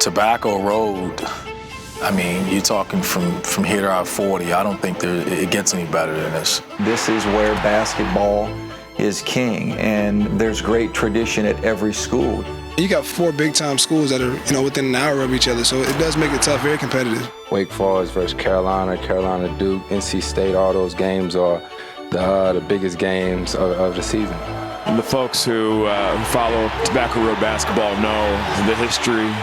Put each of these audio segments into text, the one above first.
Tobacco Road, I mean, you're talking from here to I-40. I don't think it gets any better than this. This is where basketball is king, and there's great tradition at every school. You got 4 big-time schools that are, within an hour of each other, so it does make it tough, very competitive. Wake Forest versus Carolina, Carolina Duke, NC State, all those games are the biggest games of the season. And the folks who follow Tobacco Road basketball know the history,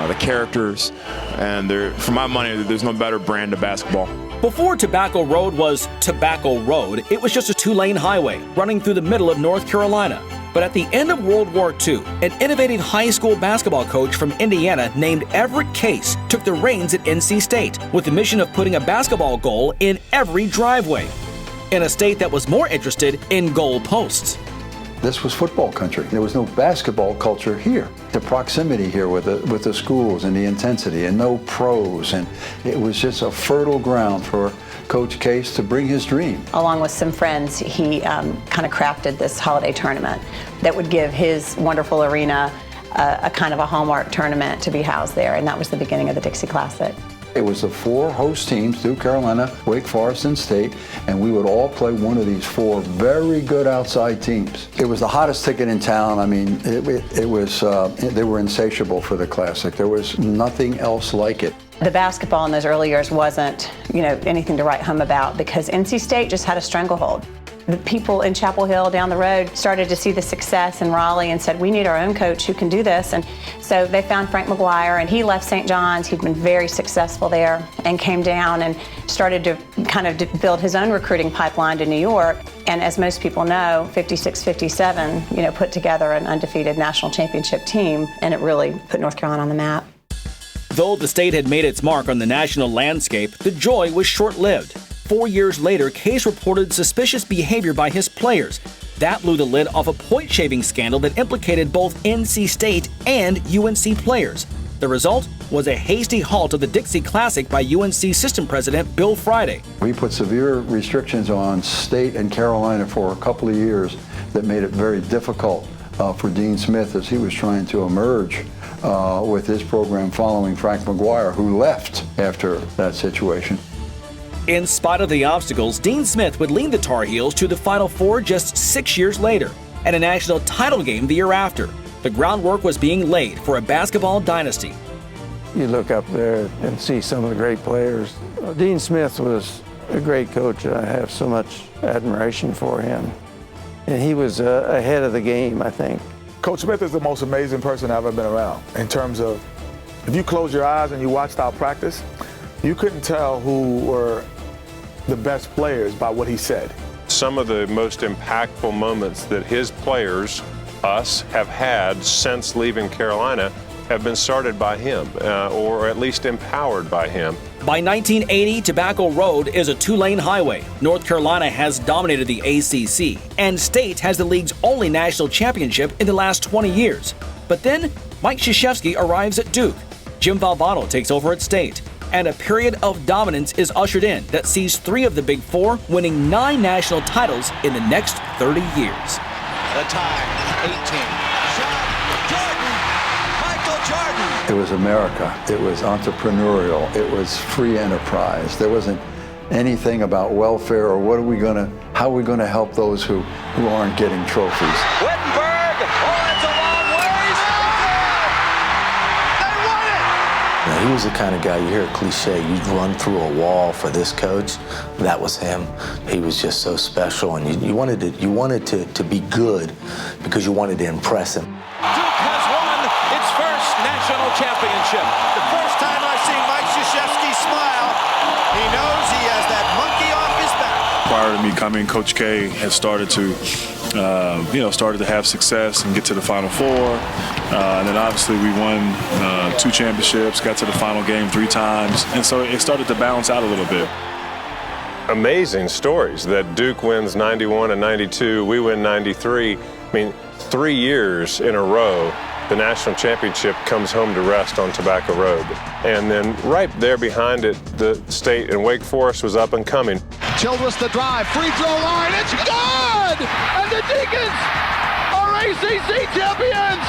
the characters, and for my money, there's no better brand of basketball. Before Tobacco Road was Tobacco Road, it was just a 2-lane highway running through the middle of North Carolina. But at the end of World War II, an innovative high school basketball coach from Indiana named Everett Case took the reins at NC State with the mission of putting a basketball goal in every driveway, in a state that was more interested in goal posts. This was football country. There was no basketball culture here. The proximity here with the schools and the intensity and no pros, and it was just a fertile ground for Coach Case to bring his dream. Along with some friends, he kind of crafted this holiday tournament that would give his wonderful arena a kind of a hallmark tournament to be housed there, and that was the beginning of the Dixie Classic. It was the 4 host teams, Duke, Carolina, Wake Forest, and State, and we would all play one of these 4 very good outside teams. It was the hottest ticket in town. I mean, it was, they were insatiable for the Classic. There was nothing else like it. The basketball in those early years wasn't, anything to write home about because NC State just had a stranglehold. The people in Chapel Hill down the road started to see the success in Raleigh and said, we need our own coach who can do this. And so they found Frank McGuire, and he left St. John's. He'd been very successful there and came down and started to kind of build his own recruiting pipeline to New York. And as most people know, 56-57, put together an undefeated national championship team, and it really put North Carolina on the map. Though the state had made its mark on the national landscape, the joy was short-lived. 4 years later, Case reported suspicious behavior by his players. That blew the lid off a point-shaving scandal that implicated both NC State and UNC players. The result was a hasty halt of the Dixie Classic by UNC system president Bill Friday. We put severe restrictions on State and Carolina for a couple of years that made it very difficult for Dean Smith as he was trying to emerge with his program following Frank McGuire, who left after that situation. In spite of the obstacles, Dean Smith would lead the Tar Heels to the Final Four just 6 years later, and a national title game the year after. The groundwork was being laid for a basketball dynasty. You look up there and see some of the great players. Dean Smith was a great coach. I have so much admiration for him. And he was ahead of the game, I think. Coach Smith is the most amazing person I've ever been around in terms of, if you close your eyes and you watched our practice, you couldn't tell who were the best players by what he said. Some of the most impactful moments that his players, us, have had since leaving Carolina have been started by him, or at least empowered by him. By 1980, Tobacco Road is a 2-lane highway. North Carolina has dominated the ACC, and State has the league's only national championship in the last 20 years. But then, Mike Krzyzewski arrives at Duke. Jim Valvano takes over at State, and a period of dominance is ushered in that sees 3 of the Big 4 winning 9 national titles in the next 30 years. The tie, 18. Shot, Jordan, Michael Jordan. It was America. It was entrepreneurial. It was free enterprise. There wasn't anything about welfare or how are we gonna help those who aren't getting trophies. Wittenberg, it's a long ways. They won it. He was the kind of guy, you hear a cliche, you'd run through a wall for this coach. That was him. He was just so special, and you wanted to be good because you wanted to impress him. Duke has won its first national championship. The first time I've seen Mike Krzyzewski smile, he knows he has that monkey off his back. Prior to me coming, Coach K has started to have success and get to the Final Four. And then obviously we won 2 championships, got to the final game 3 times. And so it started to balance out a little bit. Amazing stories that Duke wins 91 and 92, we win 93. I mean, 3 years in a row, the national championship comes home to rest on Tobacco Road. And then right there behind it, the State and Wake Forest was up and coming. Childress the drive, free throw line, it's good! And the Deacons are ACC champions!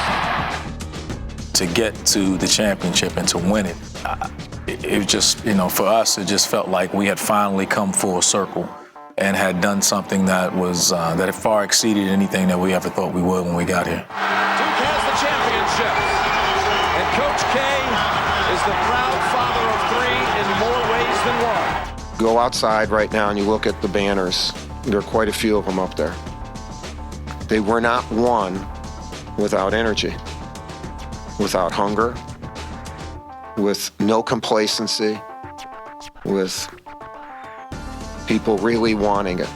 to get to the championship and to win it, it just, you know, for us, it just felt like we had finally come full circle and had done something that was that had far exceeded anything that we ever thought we would when we got here. Duke has the championship, and Coach K is the proud father of three in more ways than one. Go outside right now and you look at the banners. There are quite a few of them up there. They were not won without energy, without hunger, with no complacency, with people really wanting it.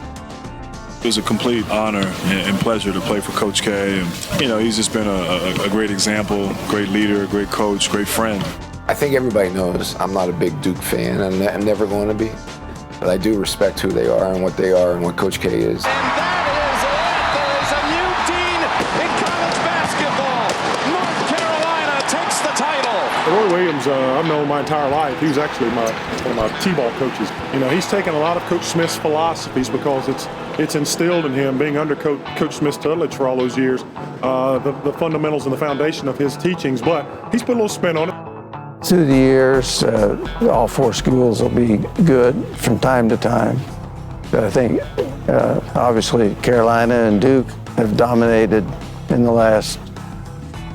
It was a complete honor and pleasure to play for Coach K. And, you know, he's just been a great example, great leader, great coach, great friend. I think everybody knows I'm not a big Duke fan. I'm never going to be. But I do respect who they are and what they are and what Coach K is. And that is it. There is a new dean in college basketball. North Carolina takes the title. Roy Williams, I've known my entire life. He was actually one of my T-ball coaches. You know, he's taken a lot of Coach Smith's philosophies because it's instilled in him, being under Coach Smith's tutelage for all those years, the fundamentals and the foundation of his teachings. But he's put a little spin on it. Through the years, all four schools will be good from time to time. But I think, obviously, Carolina and Duke have dominated in the last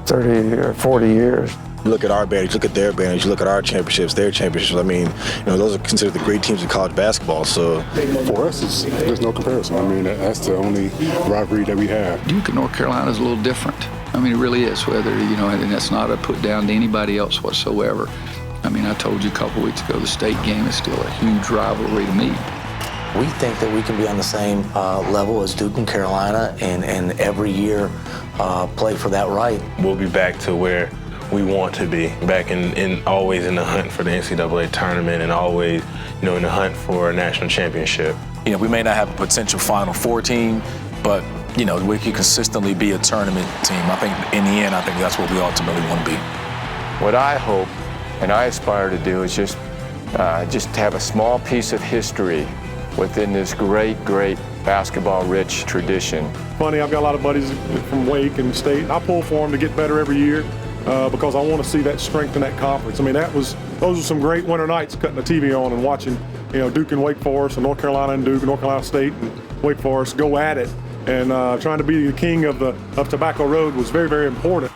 30 or 40 years. You look at our banners, look at their banners, you look at our championships, their championships. I mean, you know, those are considered the great teams in college basketball. So for us, there's no comparison. I mean, that's the only rivalry that we have. Duke and North Carolina is a little different. I mean, it really is. Whether, you know, and that's not a put down to anybody else whatsoever. I mean, I told you a couple weeks ago, the state game is still a huge rivalry to me. We think that we can be on the same level as Duke and Carolina, and every year play for that right. We'll be back to where we want to be, back in always in the hunt for the NCAA tournament and always, you know, in the hunt for a national championship. You know, we may not have a potential Final Four team, but, you know, we can consistently be a tournament team. I think in the end, I think that's what we ultimately want to be. What I hope and I aspire to do is just have a small piece of history within this great, great basketball-rich tradition. Funny, I've got a lot of buddies from Wake and State, and I pull for them to get better every year because I want to see that strength in that conference. I mean, those were some great winter nights cutting the TV on and watching, you know, Duke and Wake Forest and North Carolina and Duke and North Carolina State and Wake Forest go at it. And trying to be the king of Tobacco Road was very, very important.